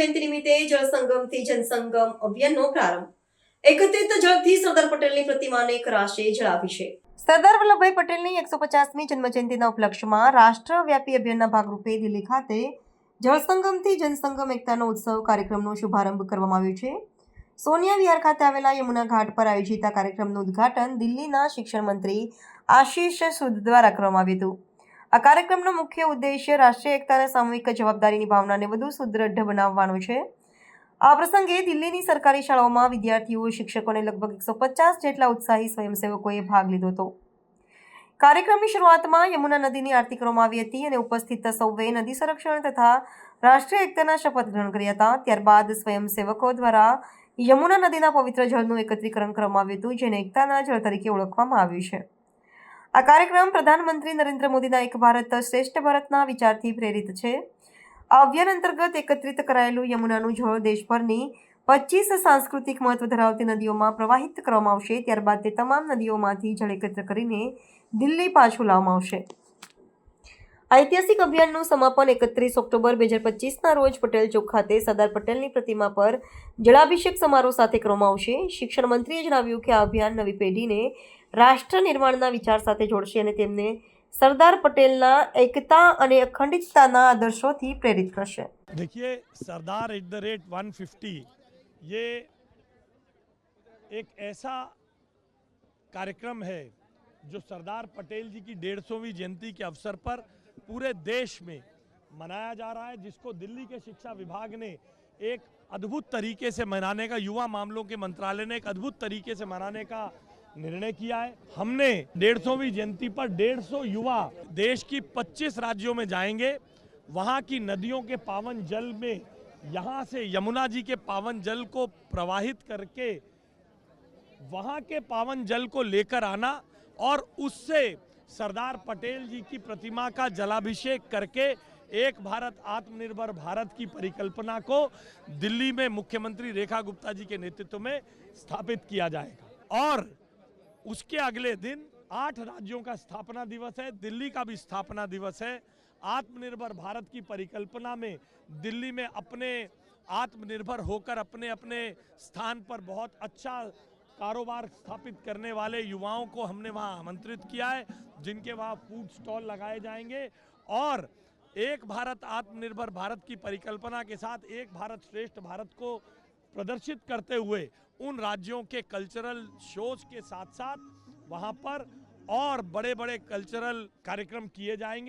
जयंती निमित्ते जल संगम थी जनसंगम अभियानનો પ્રારંભ એકત્રિત જળથી સરદાર પટેલની પ્રતિમાને કરાશે જળાભિષેક। સરદાર વલ્લભભાઈ પટેલની 150મી જન્મજયંતિના ઉપલક્ષ્યમાં રાષ્ટ્રવ્યાપી અભિયાનના ભાગરૂપે દિલ્હી ખાતે જળસંગમથી જનસંગમ એકતાનો ઉત્સવ કાર્યક્રમનો શુભારંભ કરવામાં આવ્યો છે। સોનિયા વિહાર ખાતે આવેલા યમુના ઘાટ પર આયોજિત આ કાર્યક્રમનું ઉદ્ઘાટન દિલ્હીના શિક્ષણ મંત્રી આશીષ સૂદ દ્વારા કરવામાં આવ્યું હતું। આ કાર્યક્રમનો મુખ્ય ઉદ્દેશ્ય રાષ્ટ્રીય એકતા અને સામૂહિક જવાબદારીની ભાવનાને વધુ સુદૃઢ બનાવવાનો છે। આ પ્રસંગે દિલ્હીની સરકારી શાળાઓમાં વિદ્યાર્થીઓ, શિક્ષકો અને લગભગ 150 જેટલા ઉત્સાહી સ્વયંસેવકોએ ભાગ લીધો હતો। કાર્યક્રમની શરૂઆતમાં યમુના નદીની આરતી કરવામાં આવી હતી અને ઉપસ્થિત સૌએ નદી સંરક્ષણ તથા રાષ્ટ્રીય એકતાના શપથ ગ્રહણ કર્યા હતા। ત્યારબાદ સ્વયંસેવકો દ્વારા યમુના નદીના પવિત્ર જળનું એકત્રીકરણ કરવામાં આવ્યું હતું, જેને એકતાના જળ તરીકે ઓળખવામાં આવ્યું છે। આ કાર્યક્રમ પ્રધાનમંત્રી નરેન્દ્ર મોદીના એક ભારત શ્રેષ્ઠ ભારતના વિચારથી પ્રેરિત છે। આ અભિયાન અંતર્ગત એકત્રિત કરાયેલું યમુનાનું જળ દેશભરની 25 સાંસ્કૃતિક મહત્વ ધરાવતી નદીઓમાં પ્રવાહિત કરવામાં આવશે। ત્યારબાદ તે તમામ નદીઓમાંથી જળ એકત્ર કરીને દિલ્હી પાછું લાવવામાં આવશે। ઐતિહાસિક અભિયાનનું સમાપન 31 ઓક્ટોબર 2025ના રોજ પટેલ ચોક ખાતે સરદાર પટેલની પ્રતિમા પર જળાભિષેક સમારોહ સાથે કરવામાં આવશે। શિક્ષણ મંત્રીએ જણાવ્યું કે આ અભિયાન નવી પેઢીને રાષ્ટ્ર નિર્માણના વિચાર સાથે જોડશે અને તેમને સરદાર પટેલના એકતા અને અખંડિતતાના આદર્શોથી પ્રેરિત કરશે। देखिए, सरदार @150 ये एक ऐसा कार्यक्रम है जो सरदार पटेल जी की 150वीं जयंती के अवसर पर पूरे देश में मनाया जा रहा है, जिसको दिल्ली के शिक्षा विभाग ने एक अद्भुत तरीके से मनाने का, युवा मामलों के मंत्रालय ने एक अद्भुत तरीके से मनाने का निर्णय किया है। हमने 150वीं जयंती पर 150 युवा देश की 25 राज्यों में जाएंगे। वहाँ की नदियों के पावन जल में यहाँ से यमुना जी के पावन जल को प्रवाहित करके वहाँ के पावन जल को लेकर आना और उससे सरदार पटेल जी की प्रतिमा का जलाभिषेक करके एक भारत आत्मनिर्भर भारत की परिकल्पना को दिल्ली में मुख्यमंत्री रेखा गुप्ता जी के नेतृत्व में स्थापित किया जाएगा। और उसके अगले दिन 8 राज्यों का स्थापना दिवस है, दिल्ली का भी स्थापना दिवस है। आत्मनिर्भर भारत की परिकल्पना में दिल्ली में अपने आत्मनिर्भर होकर अपने अपने स्थान पर बहुत अच्छा कारोबार स्थापित करने वाले युवाओं को हमने वहां आमंत्रित किया है, जिनके वहां फूड स्टॉल लगाए जाएंगे और एक भारत आत्मनिर्भर भारत की परिकल्पना के साथ एक भारत श्रेष्ठ भारत को प्रदर्शित करते हुए उन राज्यों के कल्चरल शोज के साथ साथ वहां पर और बड़े बड़े कल्चरल कार्यक्रम किए जाएंगे।